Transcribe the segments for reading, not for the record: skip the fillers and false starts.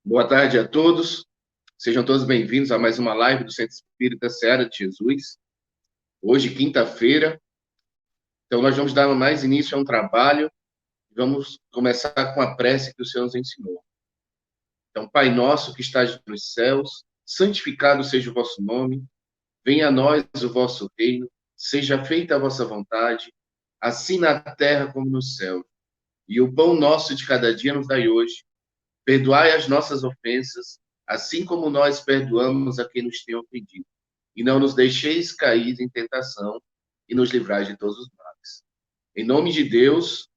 Boa tarde a todos. Sejam todos bem-vindos a mais uma live do Centro Espírita Seara de Jesus. Hoje, quinta-feira. Então, nós vamos dar mais início a um trabalho. Vamos começar com a prece que o Senhor nos ensinou. Então, Pai nosso que estás nos céus, santificado seja o vosso nome. Venha a nós o vosso reino. Seja feita a vossa vontade, assim na terra como no céu. E o pão nosso de cada dia nos dai hoje. Perdoai as nossas ofensas, assim como nós perdoamos a quem nos tem ofendido. E não nos deixeis cair em tentação, e nos livrai de todos os males. Em nome de Deus,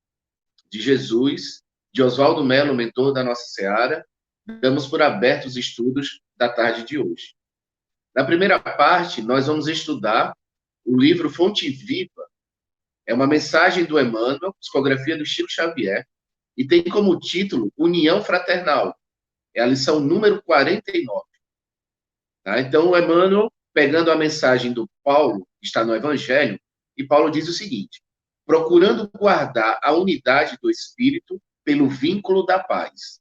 de Jesus, de Oswaldo Melo, mentor da nossa Seara, damos por abertos os estudos da tarde de hoje. Na primeira parte, nós vamos estudar o livro Fonte Viva. É uma mensagem do Emmanuel, psicografia do Chico Xavier, e tem como título União Fraternal. É a lição número 49. Tá? Então, o Emmanuel, pegando a mensagem do Paulo, que está no Evangelho, e Paulo diz o seguinte: procurando guardar a unidade do Espírito pelo vínculo da paz.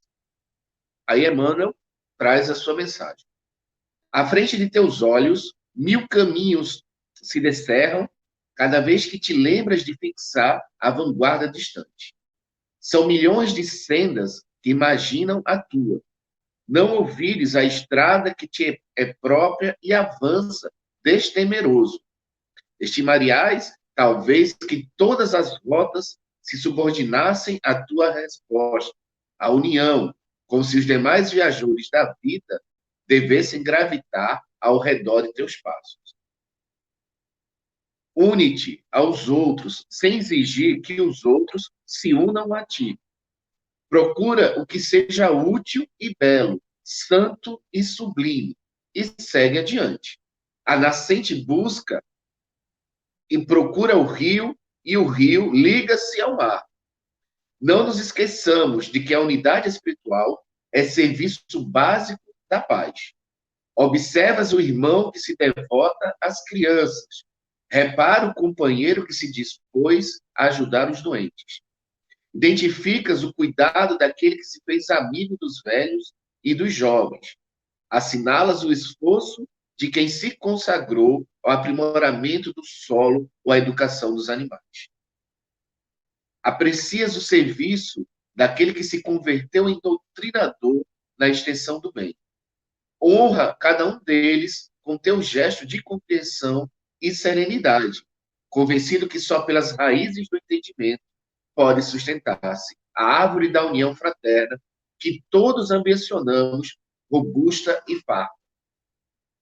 Aí Emmanuel traz a sua mensagem. À frente de teus olhos, 1000 caminhos se descerram, cada vez que te lembras de fixar a vanguarda distante. São milhões de sendas que imaginam a tua. Não ouvires a estrada que te é própria e avança destemeroso. Estimariais, talvez, que todas as rotas se subordinassem à tua resposta, à união, como se os demais viajores da vida devessem gravitar ao redor de teus passos. Une-te aos outros, sem exigir que os outros se unam a ti. Procura o que seja útil e belo, santo e sublime, e segue adiante. A nascente busca e procura o rio, e o rio liga-se ao mar. Não nos esqueçamos de que a unidade espiritual é serviço básico da paz. Observas o irmão que se devota às crianças. Repara o companheiro que se dispôs a ajudar os doentes. Identificas o cuidado daquele que se fez amigo dos velhos e dos jovens. Assinalas o esforço de quem se consagrou ao aprimoramento do solo ou à educação dos animais. Aprecias o serviço daquele que se converteu em doutrinador na extensão do bem. Honra cada um deles com teu gesto de compreensão e serenidade, convencido que só pelas raízes do entendimento pode sustentar-se a árvore da união fraterna que todos ambicionamos, robusta e farta.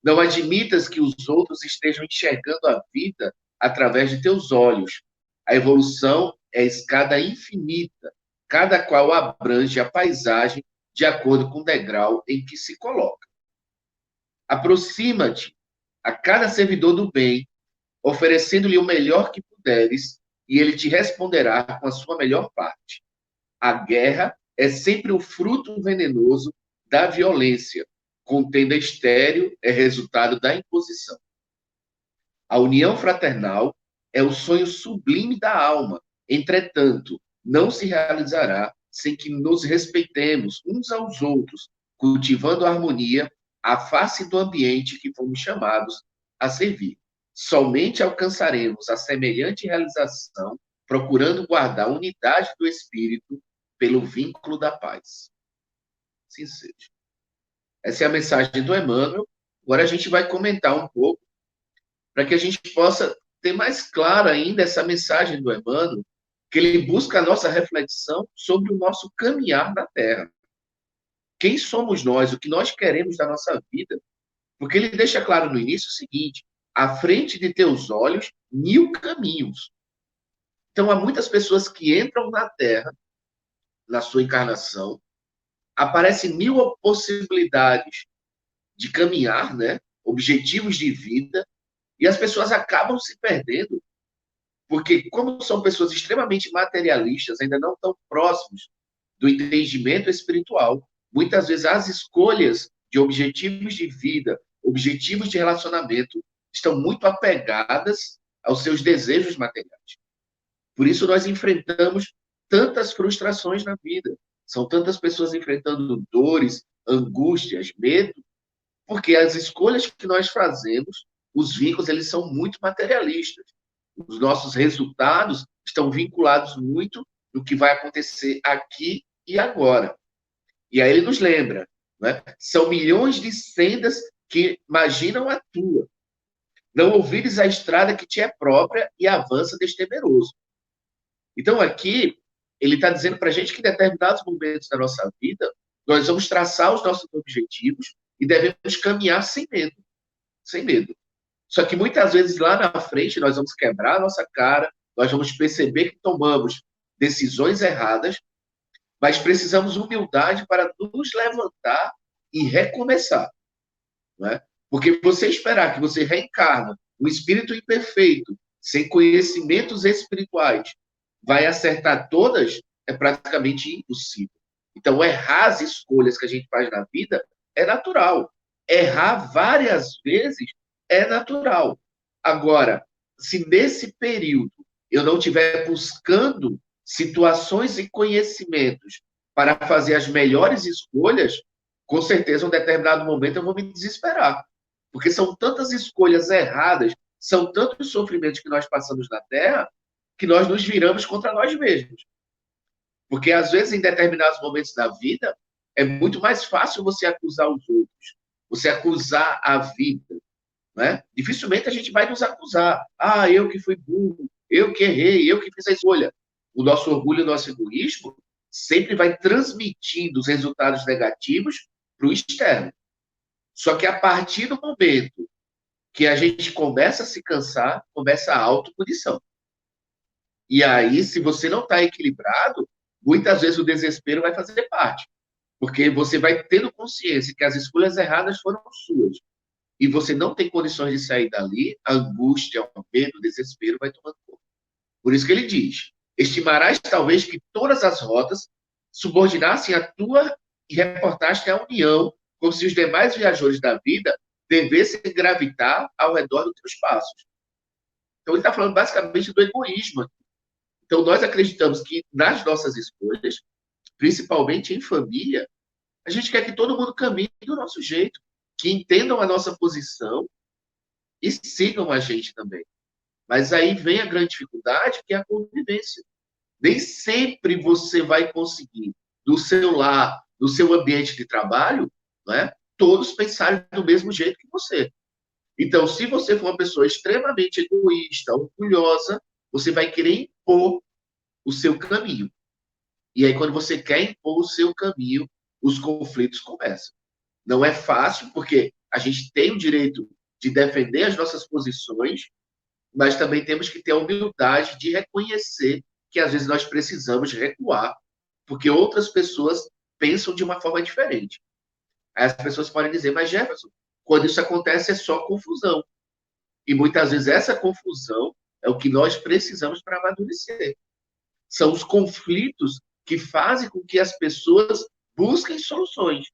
Não admitas que os outros estejam enxergando a vida através de teus olhos. A evolução é escada infinita, cada qual abrange a paisagem de acordo com o degrau em que se coloca. Aproxima-te a cada servidor do bem, oferecendo-lhe o melhor que puderes, e ele te responderá com a sua melhor parte. A guerra é sempre o fruto venenoso da violência. Contenda estéril é resultado da imposição. A união fraternal é o sonho sublime da alma. Entretanto, não se realizará sem que nos respeitemos uns aos outros, cultivando a harmonia à face do ambiente que fomos chamados a servir. Somente alcançaremos a semelhante realização procurando guardar a unidade do espírito pelo vínculo da paz. Assim seja. Essa é a mensagem do Emmanuel. Agora a gente vai comentar um pouco para que a gente possa ter mais clara ainda essa mensagem do Emmanuel, que ele busca a nossa reflexão sobre o nosso caminhar na Terra. Quem somos nós? O que nós queremos da nossa vida? Porque ele deixa claro no início o seguinte: à frente de teus olhos, 1000 caminhos. Então, há muitas pessoas que entram na Terra, na sua encarnação, aparecem 1000 possibilidades de caminhar, né? Objetivos de vida, e as pessoas acabam se perdendo, porque como são pessoas extremamente materialistas, ainda não tão próximos do entendimento espiritual, muitas vezes as escolhas de objetivos de vida, objetivos de relacionamento, estão muito apegadas aos seus desejos materiais. Por isso nós enfrentamos tantas frustrações na vida. São tantas pessoas enfrentando dores, angústias, medo, porque as escolhas que nós fazemos, os vínculos, eles são muito materialistas. Os nossos resultados estão vinculados muito no que vai acontecer aqui e agora. E aí ele nos lembra, né? São milhões de sendas que imaginam a tua. Não ouvires a estrada que te é própria e avança destemeroso. Então, aqui, ele está dizendo para a gente que em determinados momentos da nossa vida, nós vamos traçar os nossos objetivos e devemos caminhar sem medo. Sem medo. Só que muitas vezes lá na frente nós vamos quebrar a nossa cara, nós vamos perceber que tomamos decisões erradas, mas precisamos de humildade para nos levantar e recomeçar. Não é? Porque você esperar que você reencarna um espírito imperfeito, sem conhecimentos espirituais, vai acertar todas, é praticamente impossível. Então, errar as escolhas que a gente faz na vida é natural. Errar várias vezes é natural. Agora, se nesse período eu não estiver buscando situações e conhecimentos para fazer as melhores escolhas, com certeza, em um determinado momento, eu vou me desesperar. Porque são tantas escolhas erradas, são tantos sofrimentos que nós passamos na Terra, que nós nos viramos contra nós mesmos. Porque, às vezes, em determinados momentos da vida, é muito mais fácil você acusar os outros, você acusar a vida. Né? Dificilmente a gente vai nos acusar. Ah, eu que fui burro, eu que errei, eu que fiz a escolha. O nosso orgulho, o nosso egoísmo, sempre vai transmitindo os resultados negativos para o externo. Só que a partir do momento que a gente começa a se cansar, começa a autopunição. E aí, se você não está equilibrado, muitas vezes o desespero vai fazer parte. Porque você vai tendo consciência que as escolhas erradas foram suas. E você não tem condições de sair dali, a angústia, o medo, o desespero vai tomando conta. Por isso que ele diz: estimarás talvez que todas as rotas subordinassem a tua e reportaste a união, como se os demais viajores da vida devessem gravitar ao redor dos teus passos. Então ele está falando basicamente do egoísmo. Então nós acreditamos que nas nossas escolhas, principalmente em família, a gente quer que todo mundo caminhe do nosso jeito, que entendam a nossa posição e sigam a gente também. Mas aí vem a grande dificuldade, que é a convivência. Nem sempre você vai conseguir, do seu lar, do seu ambiente de trabalho, né, todos pensarem do mesmo jeito que você. Então, se você for uma pessoa extremamente egoísta, orgulhosa, você vai querer impor o seu caminho. E aí, quando você quer impor o seu caminho, os conflitos começam. Não é fácil, porque a gente tem o direito de defender as nossas posições, mas também temos que ter a humildade de reconhecer que às vezes nós precisamos recuar, porque outras pessoas pensam de uma forma diferente. Aí as pessoas podem dizer: mas Jefferson, quando isso acontece é só confusão. E muitas vezes essa confusão é o que nós precisamos para amadurecer. São os conflitos que fazem com que as pessoas busquem soluções.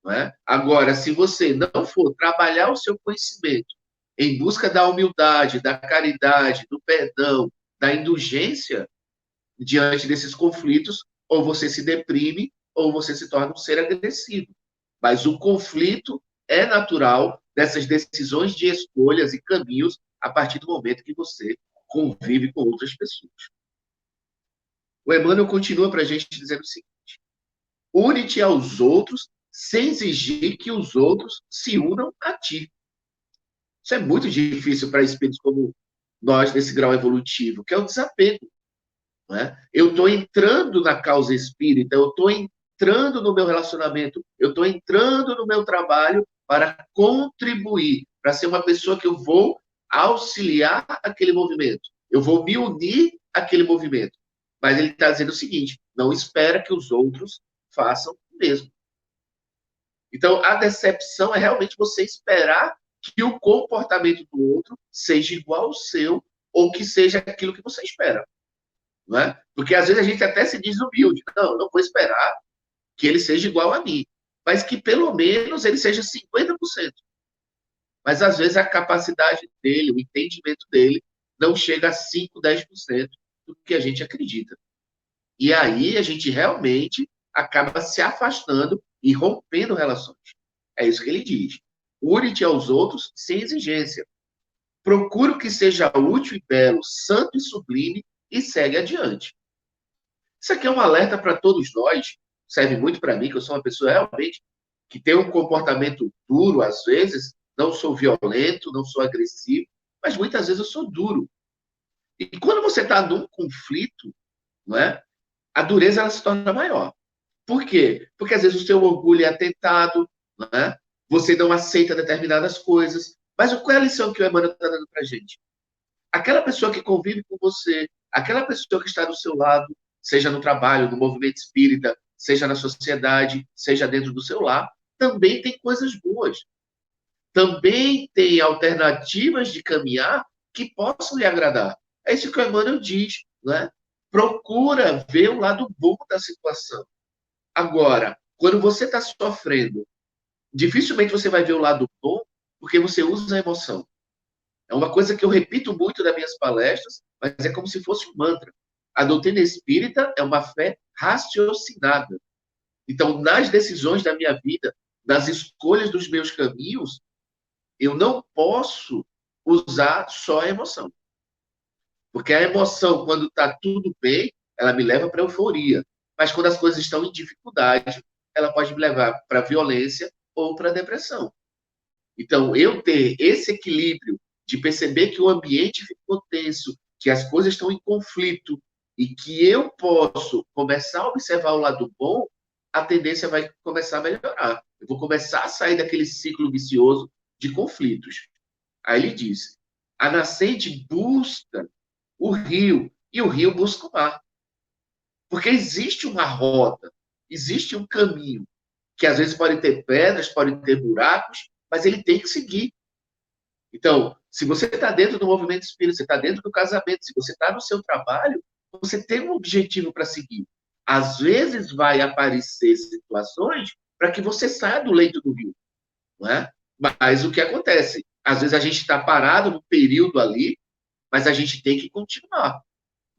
Não é? Agora, se você não for trabalhar o seu conhecimento em busca da humildade, da caridade, do perdão, da indulgência, diante desses conflitos, ou você se deprime, ou você se torna um ser agressivo. Mas o conflito é natural dessas decisões de escolhas e caminhos a partir do momento que você convive com outras pessoas. O Emmanuel continua para a gente dizendo o seguinte: une-te aos outros sem exigir que os outros se unam a ti. Isso é muito difícil para espíritos como nós, nesse grau evolutivo, que é o desapego. Não é? Eu estou entrando na causa espírita, eu estou entrando no meu relacionamento, eu estou entrando no meu trabalho para contribuir, para ser uma pessoa que eu vou auxiliar aquele movimento, eu vou me unir àquele movimento. Mas ele está dizendo o seguinte: não espera que os outros façam o mesmo. Então, a decepção é realmente você esperar que o comportamento do outro seja igual ao seu, ou que seja aquilo que você espera. Não é? Porque às vezes a gente até se diz humilde: não vou esperar que ele seja igual a mim, mas que pelo menos ele seja 50%. Mas às vezes a capacidade dele, o entendimento dele, não chega a 5, 10% do que a gente acredita. E aí a gente realmente acaba se afastando e rompendo relações. É isso que ele diz. Une-te aos outros sem exigência. Procura o que seja útil e belo, santo e sublime e segue adiante. Isso aqui é um alerta para todos nós, serve muito para mim, que eu sou uma pessoa realmente que tem um comportamento duro às vezes, não sou violento, não sou agressivo, mas muitas vezes eu sou duro. E quando você está num conflito, não é? A dureza ela se torna maior. Por quê? Porque às vezes o seu orgulho é atentado, não é? Você não aceita determinadas coisas. Mas qual é a lição que o Emmanuel está dando para a gente? Aquela pessoa que convive com você, aquela pessoa que está do seu lado, seja no trabalho, no movimento espírita, seja na sociedade, seja dentro do seu lar, também tem coisas boas. Também tem alternativas de caminhar que possam lhe agradar. É isso que o Emmanuel diz, né? Procura ver o lado bom da situação. Agora, quando você está sofrendo, dificilmente você vai ver o lado bom porque você usa a emoção. É uma coisa que eu repito muito nas minhas palestras, mas é como se fosse um mantra. A doutrina espírita é uma fé raciocinada. Então, nas decisões da minha vida, nas escolhas dos meus caminhos, eu não posso usar só a emoção. Porque a emoção, quando está tudo bem, ela me leva para euforia. Mas quando as coisas estão em dificuldade, ela pode me levar para violência ou para depressão. Então, eu ter esse equilíbrio de perceber que o ambiente ficou tenso, que as coisas estão em conflito e que eu posso começar a observar o lado bom, a tendência vai começar a melhorar. Eu vou começar a sair daquele ciclo vicioso de conflitos. Aí ele diz: a nascente busca o rio e o rio busca o mar. Porque existe uma rota, existe um caminho, que às vezes pode ter pedras, pode ter buracos, mas ele tem que seguir. Então, se você está dentro do movimento espírita, você está dentro do casamento, se você está no seu trabalho, você tem um objetivo para seguir. Às vezes vai aparecer situações para que você saia do leito do rio, não é? Mas o que acontece? Às vezes a gente está parado no período ali, mas a gente tem que continuar,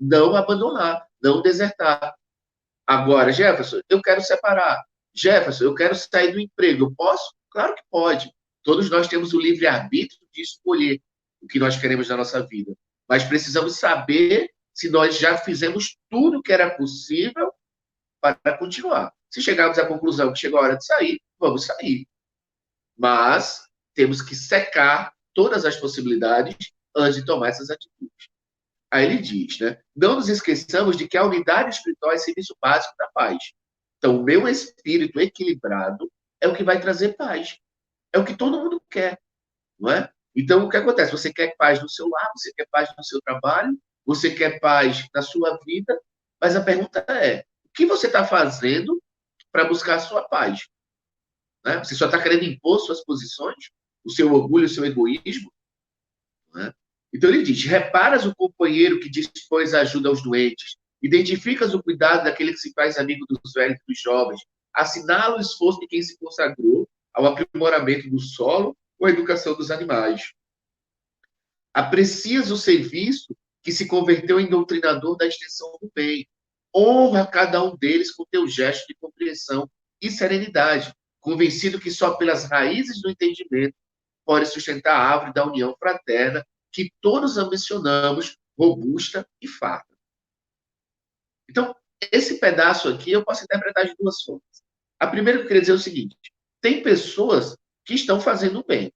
não abandonar, não desertar. Agora, Jefferson, eu quero separar. Jefferson, eu quero sair do emprego. Eu posso? Claro que pode. Todos nós temos o livre-arbítrio de escolher o que nós queremos na nossa vida. Mas precisamos saber se nós já fizemos tudo o que era possível para continuar. Se chegarmos à conclusão que chegou a hora de sair, vamos sair. Mas temos que secar todas as possibilidades antes de tomar essas atitudes. Aí ele diz, né? Não nos esqueçamos de que a unidade espiritual é serviço básico da paz. Então, o meu espírito equilibrado é o que vai trazer paz. É o que todo mundo quer, não é? Então, o que acontece? Você quer paz no seu lar, você quer paz no seu trabalho, você quer paz na sua vida, mas a pergunta é: o que você está fazendo para buscar a sua paz? Né? Você só está querendo impor suas posições, o seu orgulho, o seu egoísmo? Né? Então ele diz: reparas o companheiro que dispôs a ajuda aos doentes, identificas o cuidado daquele que se faz amigo dos velhos e dos jovens, assinala o esforço de quem se consagrou ao aprimoramento do solo ou à educação dos animais. Aprecias o serviço que se converteu em doutrinador da extensão do bem. Honra cada um deles com teu gesto de compreensão e serenidade, convencido que só pelas raízes do entendimento pode sustentar a árvore da união fraterna que todos ambicionamos, robusta e farta. Então, esse pedaço aqui eu posso interpretar de duas formas. A primeira que eu queria dizer é o seguinte: tem pessoas que estão fazendo bem,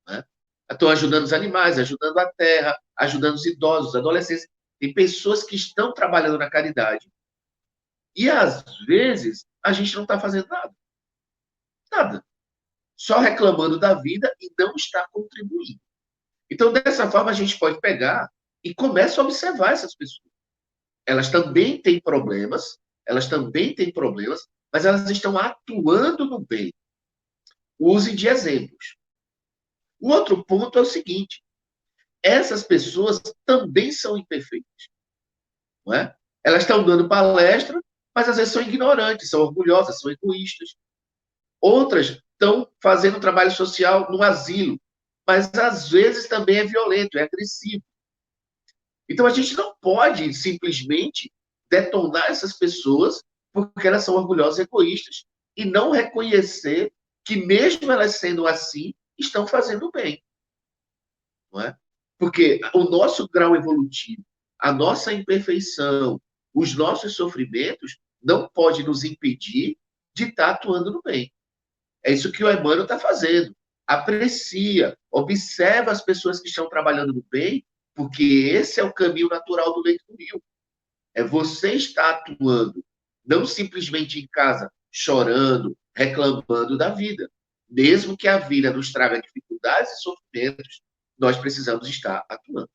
né? Estão ajudando os animais, ajudando a terra, ajudando os idosos, os adolescentes. Tem pessoas que estão trabalhando na caridade. E, às vezes, a gente não está fazendo nada. Nada. Só reclamando da vida e não está contribuindo. Então, dessa forma, a gente pode pegar e começa a observar essas pessoas. Elas também têm problemas, mas elas estão atuando no bem. Use de exemplos. O outro ponto é o seguinte: essas pessoas também são imperfeitas. Não é? Elas estão dando palestra, mas às vezes são ignorantes, são orgulhosas, são egoístas. Outras estão fazendo trabalho social no asilo, mas às vezes também é violento, é agressivo. Então a gente não pode simplesmente detonar essas pessoas porque elas são orgulhosas e egoístas e não reconhecer que, mesmo elas sendo assim, estão fazendo bem. Não é? Porque o nosso grau evolutivo, a nossa imperfeição, os nossos sofrimentos não pode nos impedir de estar atuando no bem. É isso que o Emmanuel está fazendo. Aprecia, observa as pessoas que estão trabalhando no bem, porque esse é o caminho natural do leito do rio. É você estar atuando, não simplesmente em casa, chorando, reclamando da vida. Mesmo que a vida nos traga dificuldades e sofrimentos, nós precisamos estar atuando.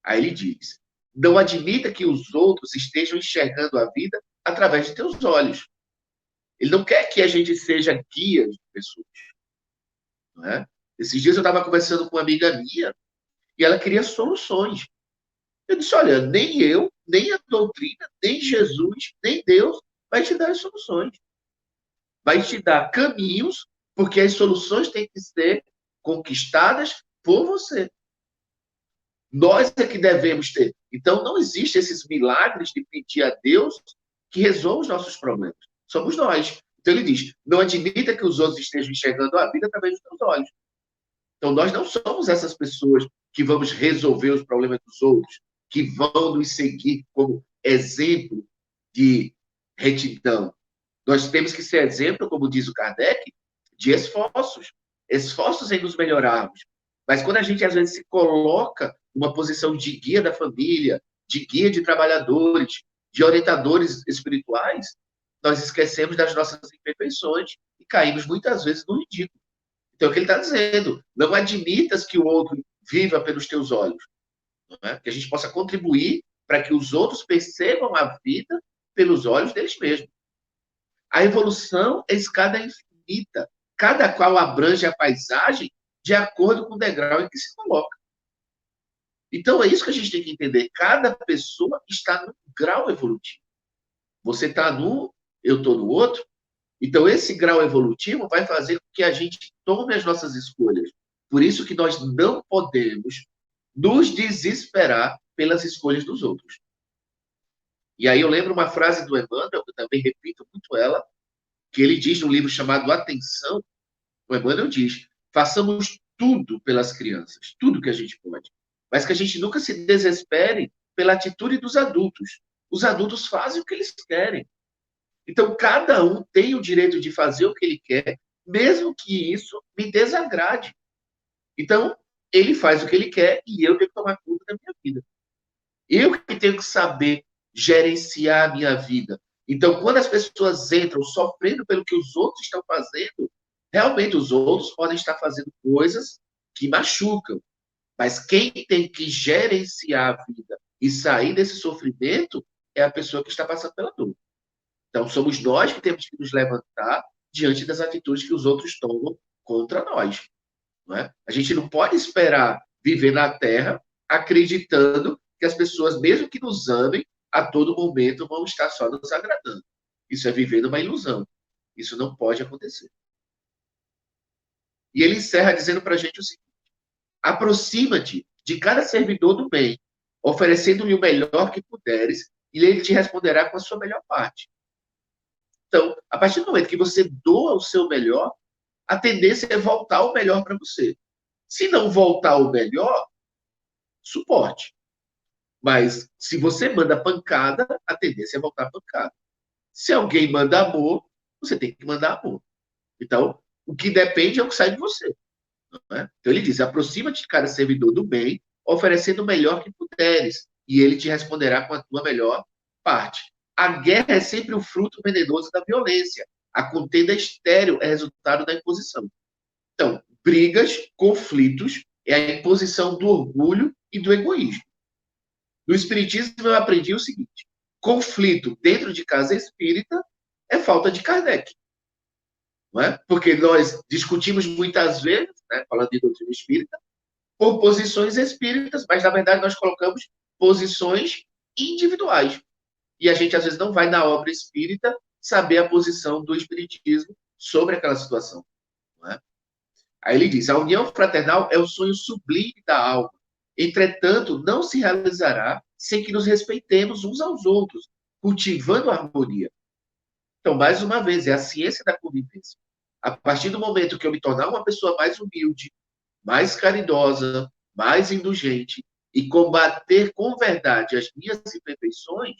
Aí ele diz: não admita que os outros estejam enxergando a vida através de teus olhos. Ele não quer que a gente seja guia de pessoas. Não é? Esses dias eu estava conversando com uma amiga minha e ela queria soluções. Eu disse: olha, nem eu, nem a doutrina, nem Jesus, nem Deus vai te dar as soluções. Vai te dar caminhos, porque as soluções têm que ser conquistadas por você. Nós é que devemos ter. Então, não existe esses milagres de pedir a Deus que resolva os nossos problemas. Somos nós. Então, ele diz: não admita que os outros estejam enxergando a vida através dos teus olhos. Então, nós não somos essas pessoas que vamos resolver os problemas dos outros, que vão nos seguir como exemplo de retidão. Nós temos que ser exemplo, como diz o Kardec, de esforços. Esforços em nos melhorarmos. Mas quando a gente, às vezes, se coloca numa posição de guia da família, de guia de trabalhadores, de orientadores espirituais, nós esquecemos das nossas imperfeições e caímos, muitas vezes, no ridículo. Então, é o que ele está dizendo. Não admitas que o outro viva pelos teus olhos. Não é? Que a gente possa contribuir para que os outros percebam a vida pelos olhos deles mesmos. A evolução é escada infinita. Cada qual abrange a paisagem de acordo com o degrau em que se coloca. Então, é isso que a gente tem que entender. Cada pessoa está num grau evolutivo. Você está num, eu estou no outro. Então, esse grau evolutivo vai fazer com que a gente tome as nossas escolhas. Por isso que nós não podemos nos desesperar pelas escolhas dos outros. E aí eu lembro uma frase do Emmanuel, eu também repito muito ela, que ele diz no livro chamado Atenção. O Emmanuel diz: façamos tudo pelas crianças, tudo que a gente pode, mas que a gente nunca se desespere pela atitude dos adultos. Os adultos fazem o que eles querem. Então, cada um tem o direito de fazer o que ele quer, mesmo que isso me desagrade. Então, ele faz o que ele quer e eu tenho que tomar conta da minha vida. Eu que tenho que saber gerenciar a minha vida. Então, quando as pessoas entram sofrendo pelo que os outros estão fazendo, realmente os outros podem estar fazendo coisas que machucam. Mas quem tem que gerenciar a vida e sair desse sofrimento é a pessoa que está passando pela dor. Então, somos nós que temos que nos levantar diante das atitudes que os outros tomam contra nós. Não é? A gente não pode esperar viver na Terra acreditando que as pessoas, mesmo que nos amem, a todo momento vão estar só nos agradando. Isso é viver numa ilusão. Isso não pode acontecer. E ele encerra dizendo para a gente o seguinte: aproxima-te de cada servidor do bem, oferecendo-lhe o melhor que puderes, e ele te responderá com a sua melhor parte. Então, a partir do momento que você doa o seu melhor, a tendência é voltar o melhor para você. Se não voltar o melhor, suporte. Mas se você manda pancada, a tendência é voltar pancada. Se alguém manda amor, você tem que mandar amor. Então, o que depende é o que sai de você. Não é? Então, ele diz: aproxima-te de cada servidor do bem, oferecendo o melhor que puderes, e ele te responderá com a tua melhor parte. A guerra é sempre o fruto venenoso da violência. A contenda estéril é resultado da imposição. Então, brigas, conflitos, é a imposição do orgulho e do egoísmo. No Espiritismo, eu aprendi o seguinte: conflito dentro de casa espírita é falta de Kardec. Não é? Porque nós discutimos muitas vezes, né, falando de doutrina espírita, por posições espíritas, mas, na verdade, nós colocamos posições individuais. E a gente, às vezes, não vai na obra espírita saber a posição do espiritismo sobre aquela situação. Não é? Aí ele diz: a união fraternal é o sonho sublime da alma. Entretanto, não se realizará sem que nos respeitemos uns aos outros, cultivando a harmonia. Então, mais uma vez, é a ciência da convivência. A partir do momento que eu me tornar uma pessoa mais humilde, mais caridosa, mais indulgente e combater com verdade as minhas imperfeições,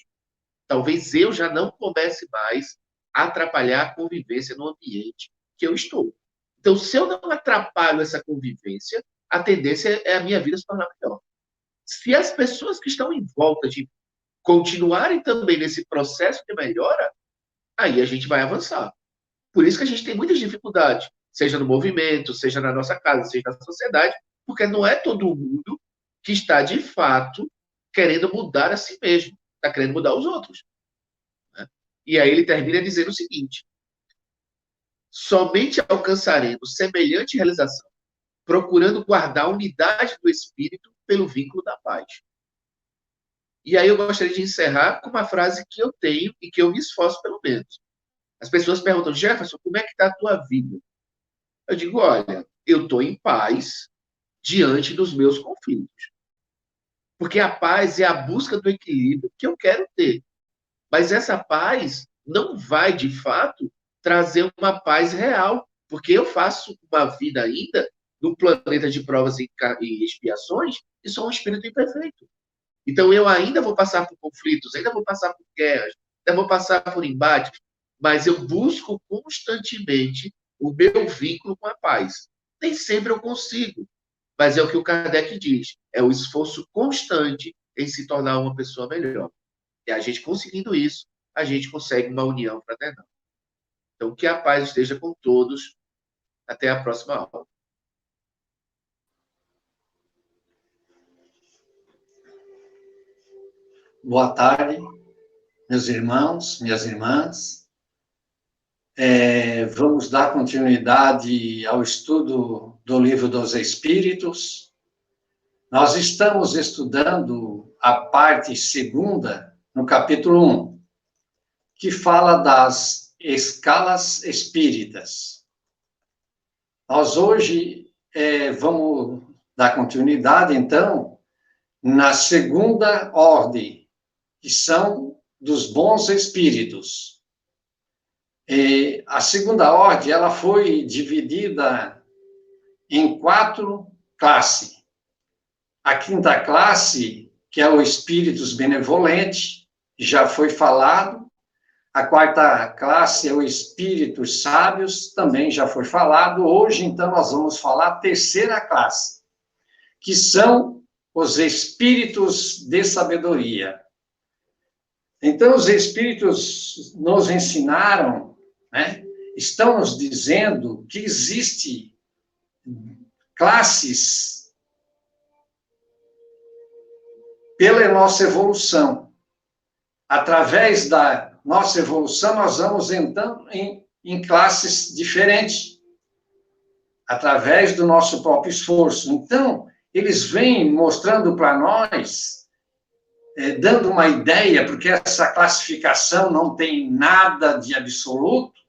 talvez eu já não comece mais a atrapalhar a convivência no ambiente que eu estou. Então, se eu não atrapalho essa convivência, a tendência é a minha vida se tornar melhor. Se as pessoas que estão em volta de continuarem também nesse processo de melhora, aí a gente vai avançar. Por isso que a gente tem muitas dificuldades, seja no movimento, seja na nossa casa, seja na sociedade, porque não é todo mundo que está, de fato, querendo mudar a si mesmo, está querendo mudar os outros. Né? E aí ele termina dizendo o seguinte: somente alcançaremos semelhante realização, procurando guardar a unidade do espírito pelo vínculo da paz. E aí eu gostaria de encerrar com uma frase que eu tenho e que eu me esforço pelo menos. As pessoas perguntam: Jefferson, como é que está a tua vida? Eu digo: olha, eu estou em paz diante dos meus conflitos. Porque a paz é a busca do equilíbrio que eu quero ter. Mas essa paz não vai, de fato, trazer uma paz real, porque eu faço uma vida ainda num planeta de provas e expiações e sou um espírito imperfeito. Então, eu ainda vou passar por conflitos, ainda vou passar por guerras, ainda vou passar por embates, mas eu busco constantemente o meu vínculo com a paz. Nem sempre eu consigo, mas é o que o Kardec diz, é o esforço constante em se tornar uma pessoa melhor. E a gente conseguindo isso, a gente consegue uma união fraternal. Então, que a paz esteja com todos. Até a próxima aula. Boa tarde, meus irmãos, minhas irmãs. Vamos dar continuidade ao estudo do Livro dos Espíritos. Nós estamos estudando a parte segunda, no capítulo 1, que fala das escalas espíritas. Nós hoje vamos dar continuidade, então, na segunda ordem, que são dos bons espíritos. A segunda ordem, ela foi dividida em 4 classes. A quinta classe, que é o espíritos benevolente, já foi falado. A quarta classe é o espíritos sábios, também já foi falado. Hoje, então, nós vamos falar a terceira classe, que são os espíritos de sabedoria. Então, os espíritos nos ensinaram, né? Estão nos dizendo que existe classes pela nossa evolução. Através da nossa evolução, nós vamos entrando em classes diferentes, através do nosso próprio esforço. Então, eles vêm mostrando para nós, dando uma ideia, porque essa classificação não tem nada de absoluto,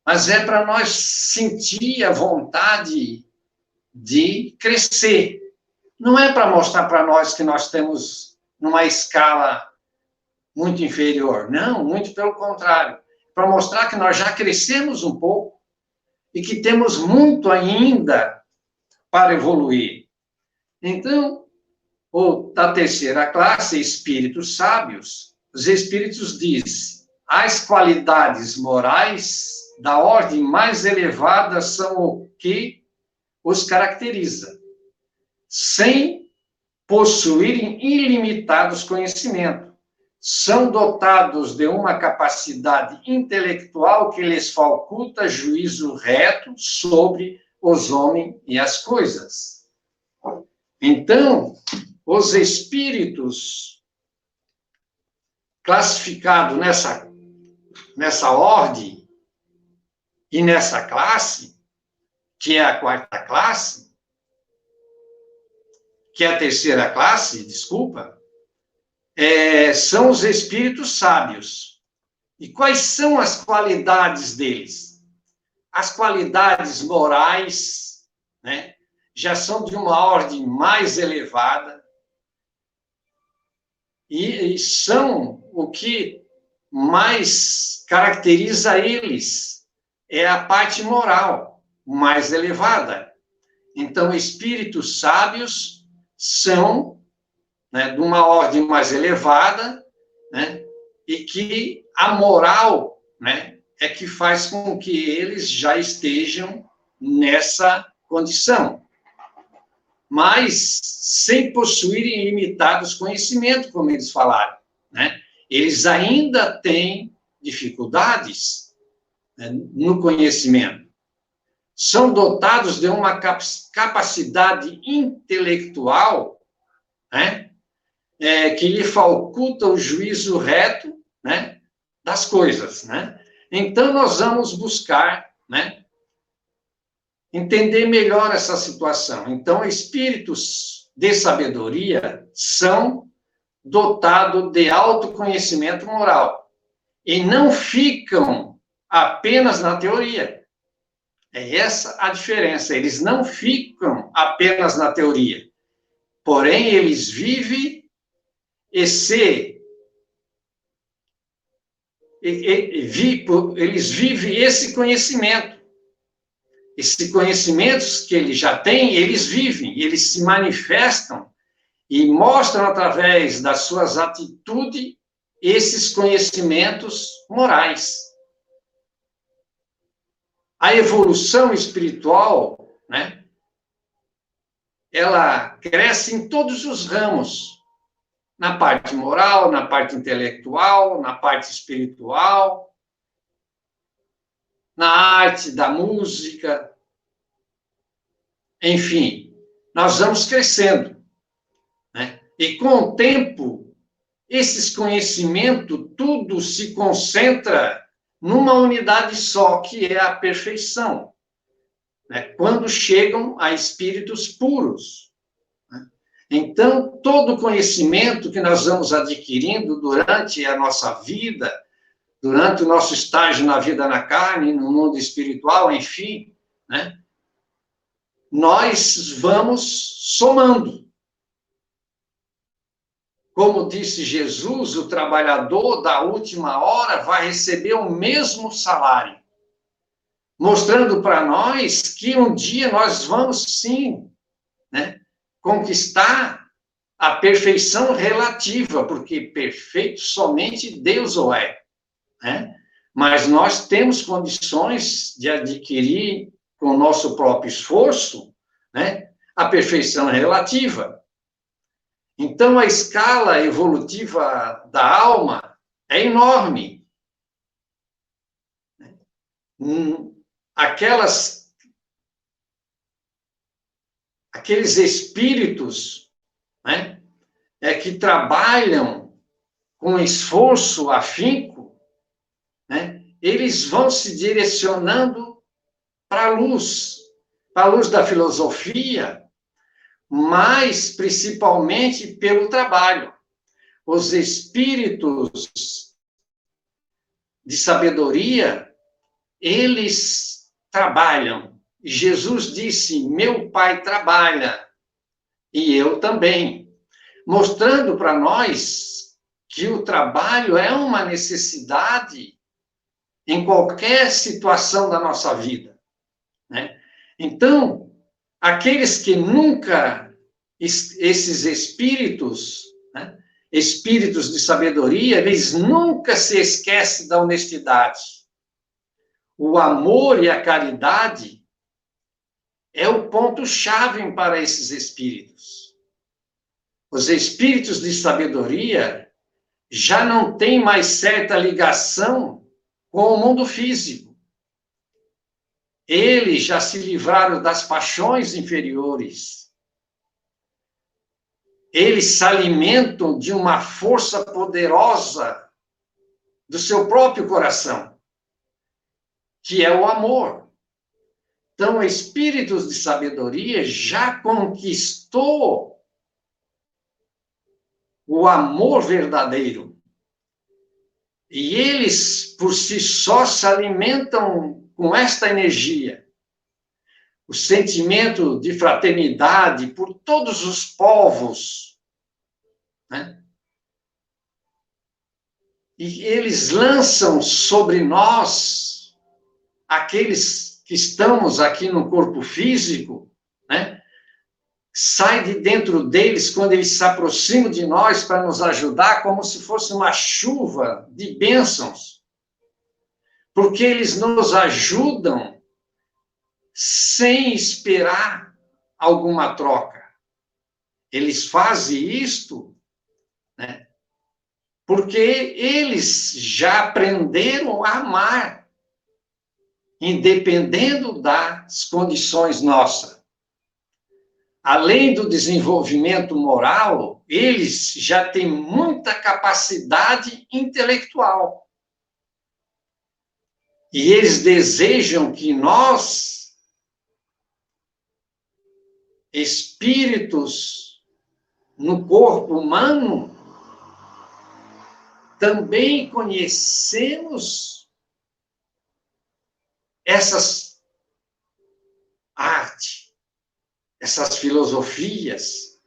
mas é para nós sentir a vontade de crescer. Não é para mostrar para nós que nós temos numa escala muito inferior. Não, muito pelo contrário. Para mostrar que nós já crescemos um pouco e que temos muito ainda para evoluir. Então, da terceira classe, espíritos sábios, os espíritos dizem: as qualidades morais da ordem mais elevada são o que os caracteriza, sem possuírem ilimitados conhecimentos. São dotados de uma capacidade intelectual que lhes faculta juízo reto sobre os homens e as coisas. Então, os espíritos classificados nessa ordem e nessa classe, que é a quarta classe, que é a terceira classe, desculpa, são os espíritos sábios. E quais são as qualidades deles? As qualidades morais, né, já são de uma ordem mais elevada e são o que mais caracteriza eles é a parte moral mais elevada. Então, espíritos sábios são, né, de uma ordem mais elevada, né, e que a moral, né, é que faz com que eles já estejam nessa condição, mas sem possuírem limitados conhecimentos, como eles falaram, né? Eles ainda têm dificuldades, né, no conhecimento. São dotados de uma capacidade intelectual, né, que lhe faculta o juízo reto, né, das coisas, né? Então, nós vamos buscar, né, entender melhor essa situação. Então, espíritos de sabedoria são dotados de autoconhecimento moral e não ficam apenas na teoria. É essa a diferença. Eles não ficam apenas na teoria, porém, eles vivem eles vivem esse conhecimento. Esses conhecimentos que eles já têm, eles vivem, eles se manifestam e mostram através das suas atitudes esses conhecimentos morais. A evolução espiritual, né, ela cresce em todos os ramos, na parte moral, na parte intelectual, na parte espiritual, na arte da música, enfim, nós vamos crescendo, né? E com o tempo, esses conhecimentos, tudo se concentra numa unidade só, que é a perfeição, né? Quando chegam a espíritos puros, né? Então, todo conhecimento que nós vamos adquirindo durante a nossa vida, durante o nosso estágio na vida na carne, no mundo espiritual, enfim, né, nós vamos somando. Como disse Jesus, o trabalhador da última hora vai receber o mesmo salário, mostrando para nós que um dia nós vamos, sim, né, conquistar a perfeição relativa, porque perfeito somente Deus o é, né? Mas nós temos condições de adquirir, com o nosso próprio esforço, né, a perfeição relativa. Então, a escala evolutiva da alma é enorme. Aqueles espíritos, né, que trabalham com esforço, afinco, né, eles vão se direcionando para a luz da filosofia, mas principalmente pelo trabalho. Os espíritos de sabedoria, eles trabalham. Jesus disse: meu Pai trabalha, e eu também, mostrando para nós que o trabalho é uma necessidade em qualquer situação da nossa vida, né? Então, aqueles que nunca, esses espíritos, né, espíritos de sabedoria, eles nunca se esquecem da honestidade. O amor e a caridade é o ponto-chave para esses espíritos. Os espíritos de sabedoria já não têm mais certa ligação com o mundo físico. Eles já se livraram das paixões inferiores. Eles se alimentam de uma força poderosa do seu próprio coração, que é o amor. Então, espíritos de sabedoria já conquistou o amor verdadeiro. E eles, por si só, se alimentam com esta energia. O sentimento de fraternidade por todos os povos, né? E eles lançam sobre nós, aqueles que estamos aqui no corpo físico, né? Sai de dentro deles quando eles se aproximam de nós para nos ajudar, como se fosse uma chuva de bênçãos. Porque eles nos ajudam sem esperar alguma troca. Eles fazem isto, né? Porque eles já aprenderam a amar, independendo das condições nossas. Além do desenvolvimento moral, eles já têm muita capacidade intelectual. E eles desejam que nós, espíritos no corpo humano, também conhecemos essas artes, essas filosofias.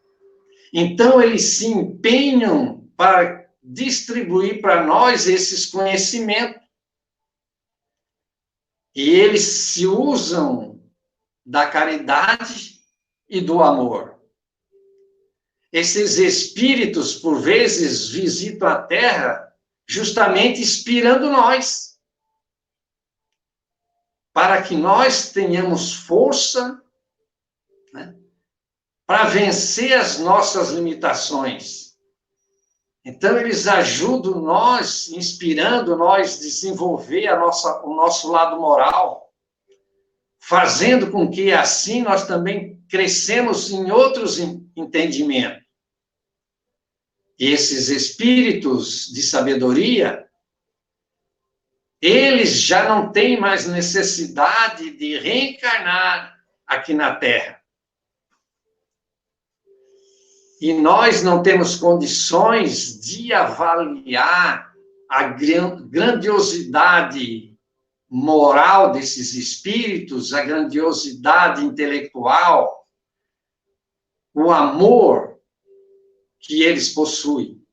Então, eles se empenham para distribuir para nós esses conhecimentos. E eles se usam da caridade e do amor. Esses espíritos, por vezes, visitam a Terra justamente inspirando nós, para que nós tenhamos força, né, para vencer as nossas limitações. Então, eles ajudam nós, inspirando nós a desenvolver o nosso lado moral, fazendo com que, assim, nós também crescemos em outros entendimentos. E esses espíritos de sabedoria, eles já não têm mais necessidade de reencarnar aqui na Terra. E nós não temos condições de avaliar a grandiosidade moral desses espíritos, a grandiosidade intelectual, o amor que eles possuem.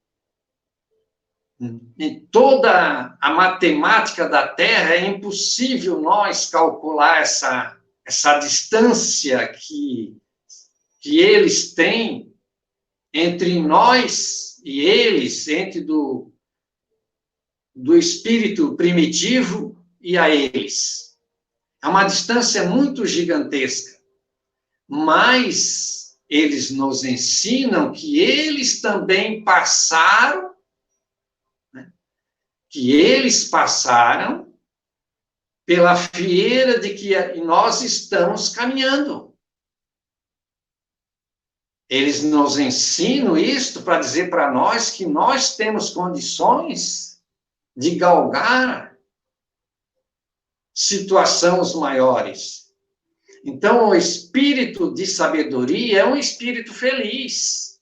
Em toda a matemática da Terra, é impossível nós calcular essa distância que eles têm entre nós e eles, entre do espírito primitivo e a eles. É uma distância muito gigantesca. Mas eles nos ensinam que eles também passaram, né, que eles passaram pela fieira de que nós estamos caminhando. Eles nos ensinam isto para dizer para nós que nós temos condições de galgar situações maiores. Então, o espírito de sabedoria é um espírito feliz,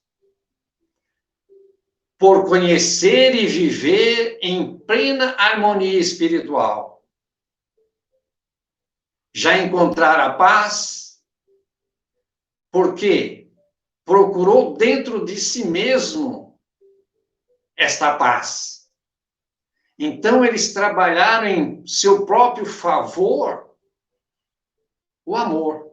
por conhecer e viver em plena harmonia espiritual. Já encontrar a paz, porque procurou dentro de si mesmo esta paz. Então, eles trabalharam em seu próprio favor o amor,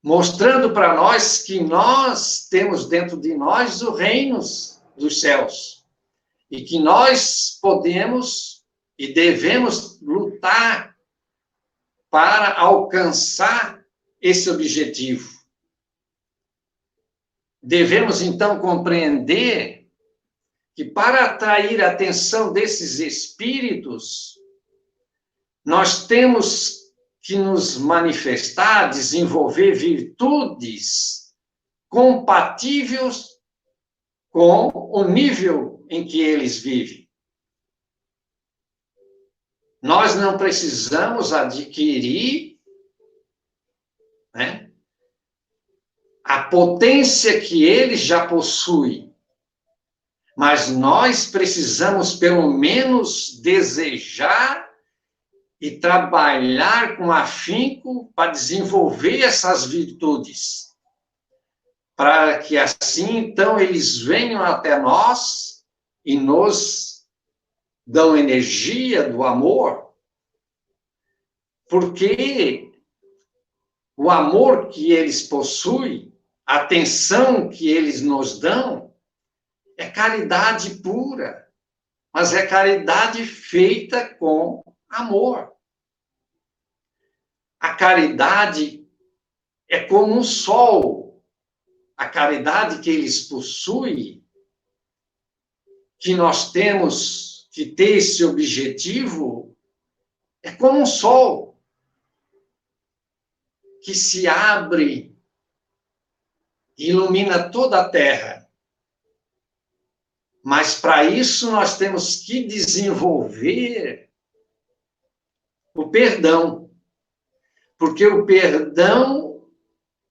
mostrando para nós que nós temos dentro de nós o reino dos céus e que nós podemos e devemos lutar para alcançar esse objetivo. Devemos, então, compreender que, para atrair a atenção desses espíritos, nós temos que nos manifestar, desenvolver virtudes compatíveis com o nível em que eles vivem. Nós não precisamos adquirir, né, a potência que eles já possuem, mas nós precisamos, pelo menos, desejar e trabalhar com afinco para desenvolver essas virtudes, para que assim, então, eles venham até nós e nos dão energia do amor, porque o amor que eles possuem, a atenção que eles nos dão, é caridade pura, mas é caridade feita com amor. A caridade é como um sol. A caridade que eles possuem, que nós temos que ter esse objetivo, é como um sol que se abre e ilumina toda a terra. Mas para isso nós temos que desenvolver o perdão. Porque o perdão,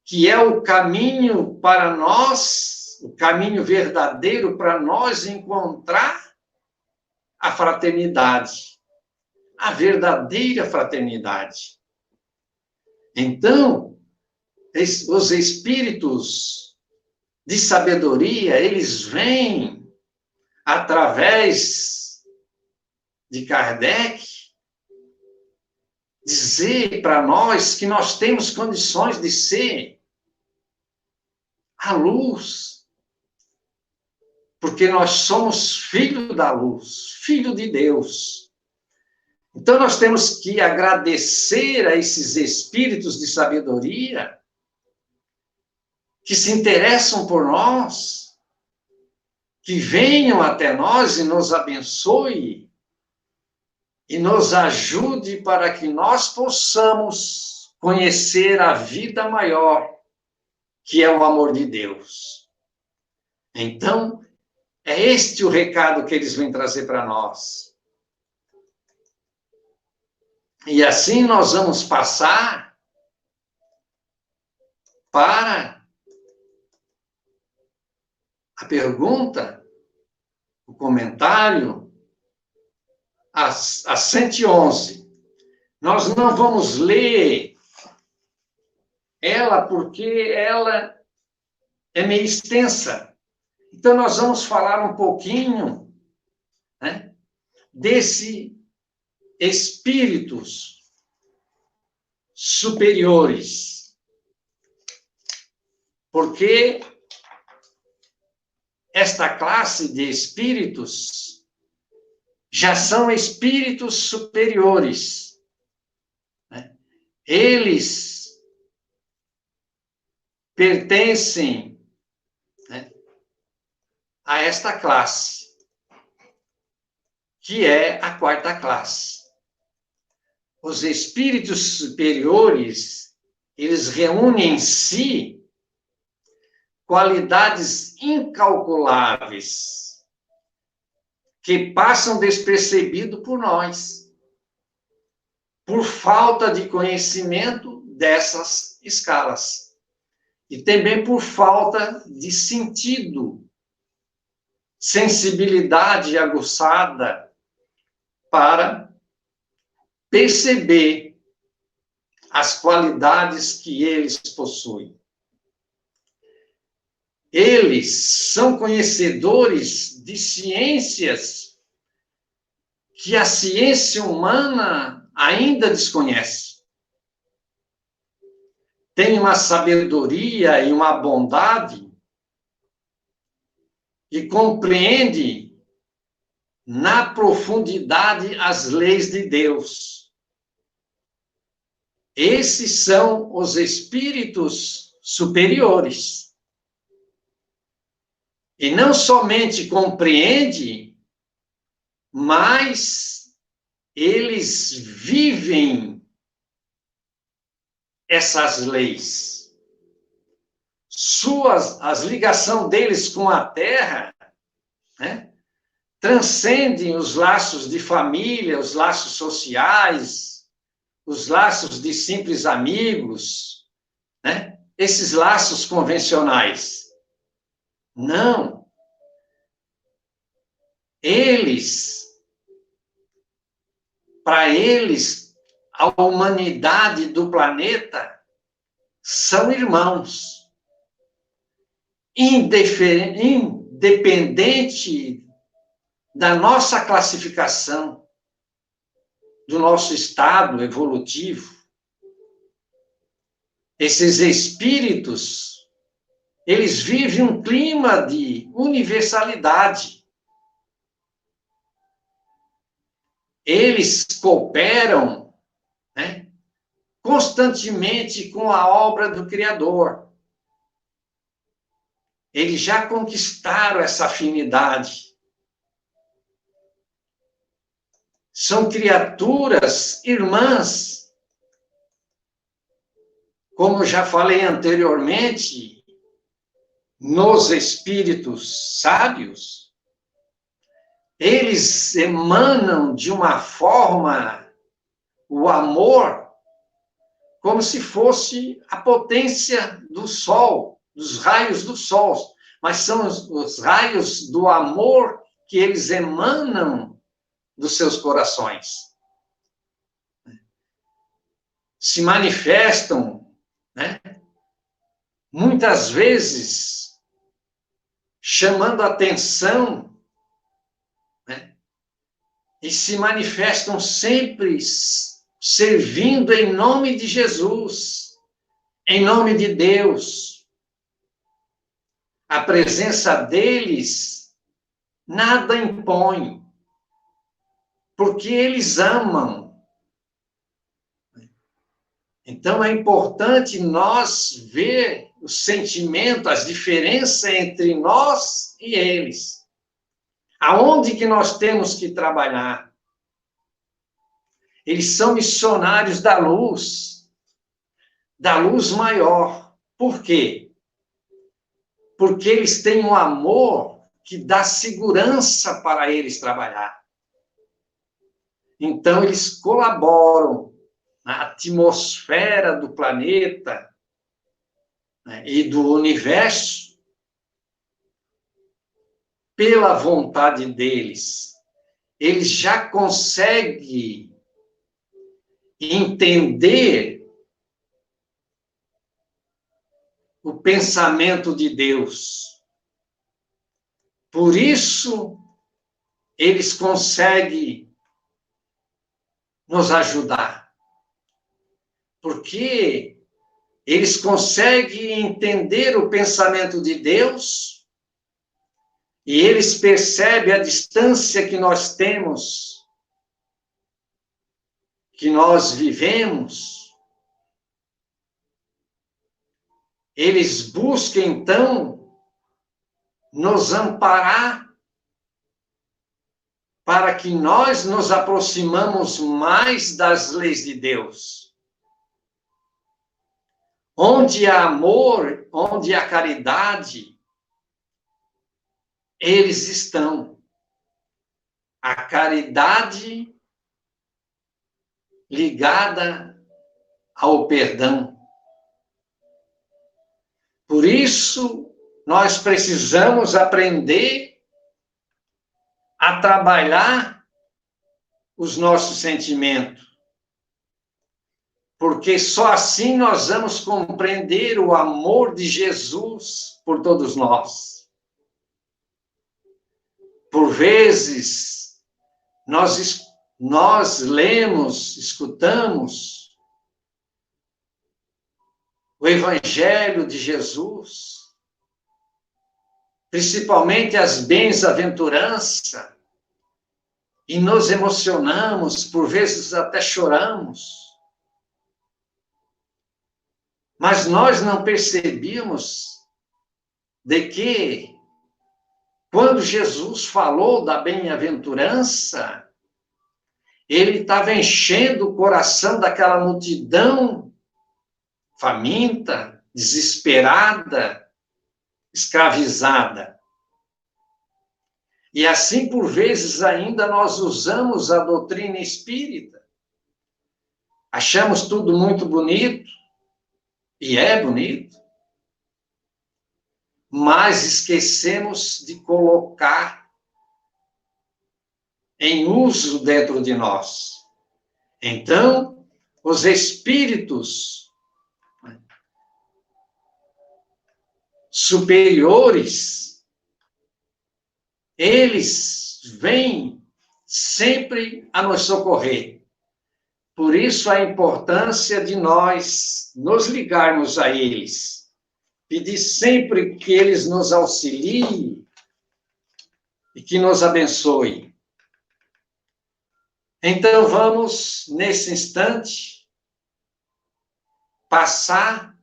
que é o caminho para nós, o caminho verdadeiro para nós encontrar a fraternidade, a verdadeira fraternidade. Então, os espíritos de sabedoria, eles vêm através de Kardec dizer para nós que nós temos condições de ser a luz, porque nós somos filho da luz, filho de Deus. Então, nós temos que agradecer a esses espíritos de sabedoria que se interessam por nós, que venham até nós e nos abençoe e nos ajude para que nós possamos conhecer a vida maior, que é o amor de Deus. Então, é este o recado que eles vêm trazer para nós. E assim nós vamos passar para a pergunta, o comentário, a 111. Nós não vamos ler ela porque ela é meio extensa. Então, nós vamos falar um pouquinho, né, desse espíritos superiores. Porque esta classe de espíritos já são espíritos superiores, né? Eles pertencem, né, a esta classe, que é a quarta classe. Os espíritos superiores, eles reúnem em si qualidades incalculáveis, que passam despercebido por nós, por falta de conhecimento dessas escalas, e também por falta de sentido, sensibilidade aguçada para perceber as qualidades que eles possuem. Eles são conhecedores de ciências que a ciência humana ainda desconhece. Tem uma sabedoria e uma bondade que compreende na profundidade as leis de Deus. Esses são os espíritos superiores. E não somente compreende, mas eles vivem essas leis. As ligações deles com a Terra, né, transcendem os laços de família, os laços sociais, os laços de simples amigos, né, esses laços convencionais. Não. Para eles, a humanidade do planeta são irmãos. Independente da nossa classificação, do nosso estado evolutivo. Esses espíritos, eles vivem um clima de universalidade. Eles cooperam, né, constantemente com a obra do Criador. Eles já conquistaram essa afinidade. São criaturas irmãs. Como já falei anteriormente, nos espíritos sábios, eles emanam de uma forma o amor como se fosse a potência do sol, dos raios do sol, mas são os raios do amor que eles emanam dos seus corações. Se manifestam, né, muitas vezes chamando atenção, né, e se manifestam sempre servindo em nome de Jesus, em nome de Deus. A presença deles nada impõe, porque eles amam. Então, é importante nós ver o sentimento, as diferenças entre nós e eles. Aonde que nós temos que trabalhar? Eles são missionários da luz maior. Por quê? Porque eles têm um amor que dá segurança para eles trabalhar. Então, eles colaboram na atmosfera do planeta, né, e do universo pela vontade deles. Eles já conseguem entender o pensamento de Deus. Por isso, eles conseguem nos ajudar. Porque eles conseguem entender o pensamento de Deus e eles percebem a distância que nós temos, que nós vivemos. Eles buscam, então, nos amparar para que nós nos aproximamos mais das leis de Deus. Onde há amor, onde há caridade, eles estão. A caridade ligada ao perdão. Por isso, nós precisamos aprender a trabalhar os nossos sentimentos. Porque só assim nós vamos compreender o amor de Jesus por todos nós. Por vezes, nós lemos, escutamos o Evangelho de Jesus, principalmente as bem-aventuranças, e nos emocionamos, por vezes até choramos. Mas nós não percebíamos de que, quando Jesus falou da bem-aventurança, ele estava enchendo o coração daquela multidão faminta, desesperada, escravizada. E assim, por vezes, ainda nós usamos a doutrina espírita. Achamos tudo muito bonito, e é bonito, mas esquecemos de colocar em uso dentro de nós. Então, os espíritos superiores, eles vêm sempre a nos socorrer. Por isso a importância de nós nos ligarmos a eles, pedir sempre que eles nos auxiliem e que nos abençoem. Então vamos, nesse instante, passar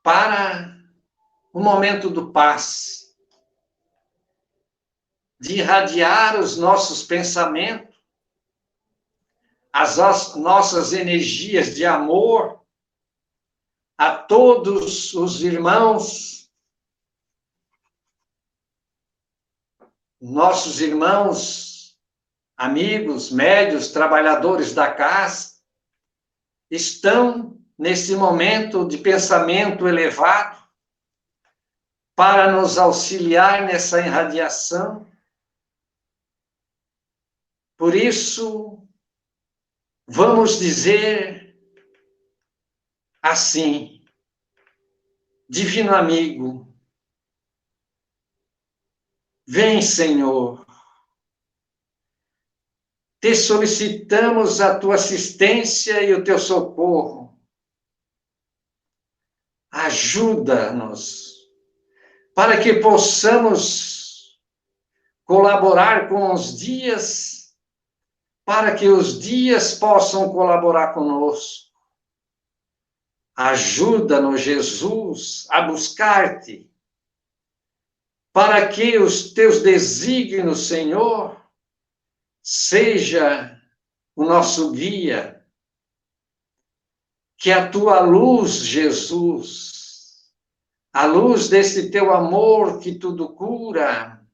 para o momento do paz, de irradiar os nossos pensamentos, as nossas energias de amor a todos os irmãos, nossos irmãos, amigos, médios, trabalhadores da casa, estão nesse momento de pensamento elevado para nos auxiliar nessa irradiação. Por isso, vamos dizer assim: Divino amigo, vem, Senhor, te solicitamos a tua assistência e o teu socorro. Ajuda-nos para que possamos colaborar com os dias, para que os dias possam colaborar conosco. Ajuda-nos, Jesus, a buscar-te, para que os teus desígnios, Senhor, seja o nosso guia, que a tua luz, Jesus, a luz desse teu amor que tudo cura,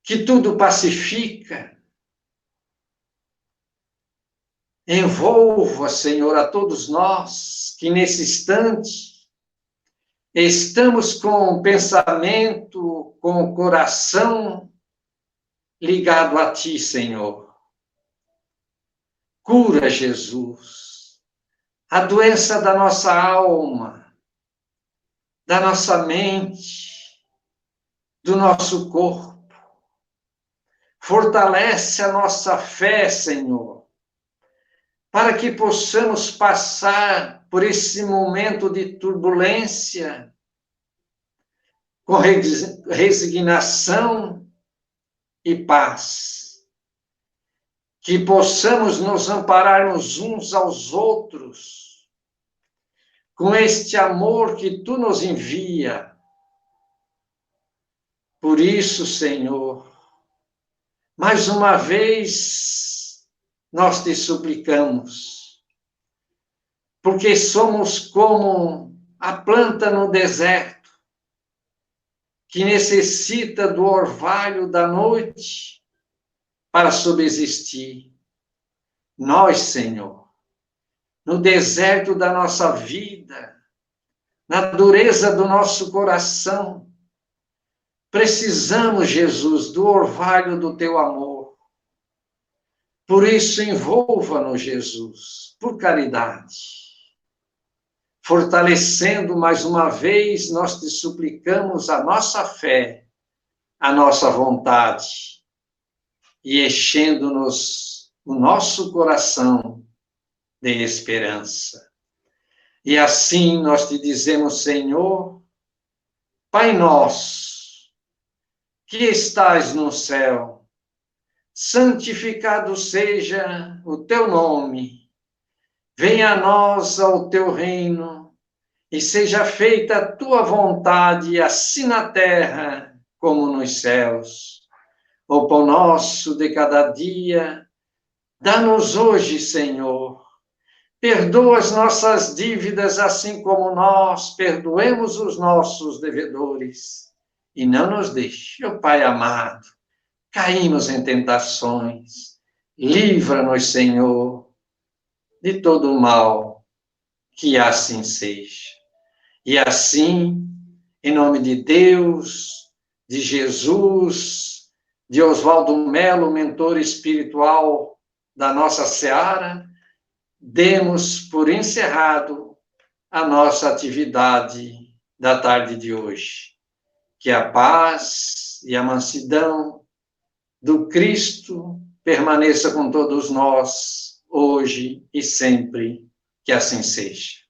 que tudo pacifica, envolva, Senhor, a todos nós que nesse instante estamos com o pensamento, com o coração ligado a ti, Senhor. Cura, Jesus, a doença da nossa alma, da nossa mente, do nosso corpo. Fortalece a nossa fé, Senhor, para que possamos passar por esse momento de turbulência com resignação e paz. Que possamos nos ampararmos uns aos outros com este amor que tu nos envia. Por isso, Senhor, mais uma vez nós te suplicamos, porque somos como a planta no deserto, que necessita do orvalho da noite para subsistir. Nós, Senhor, no deserto da nossa vida, na dureza do nosso coração, precisamos, Jesus, do orvalho do teu amor. Por isso, envolva-nos, Jesus, por caridade. Fortalecendo mais uma vez, nós te suplicamos a nossa fé, a nossa vontade, e enchendo-nos o nosso coração de esperança. E assim nós te dizemos, Senhor, Pai nosso, que estás no céu, santificado seja o teu nome, venha a nós ao teu reino, e seja feita a tua vontade, assim na terra como nos céus. O pão nosso de cada dia, dá-nos hoje, Senhor. Perdoa as nossas dívidas, assim como nós perdoemos os nossos devedores. E não nos deixe, ó Pai amado, caímos em tentações. Livra-nos, Senhor, de todo o mal, que assim seja. E assim, em nome de Deus, de Jesus, de Oswaldo Melo, mentor espiritual da nossa seara, demos por encerrado a nossa atividade da tarde de hoje. Que a paz e a mansidão do Cristo permaneça com todos nós, hoje e sempre, que assim seja.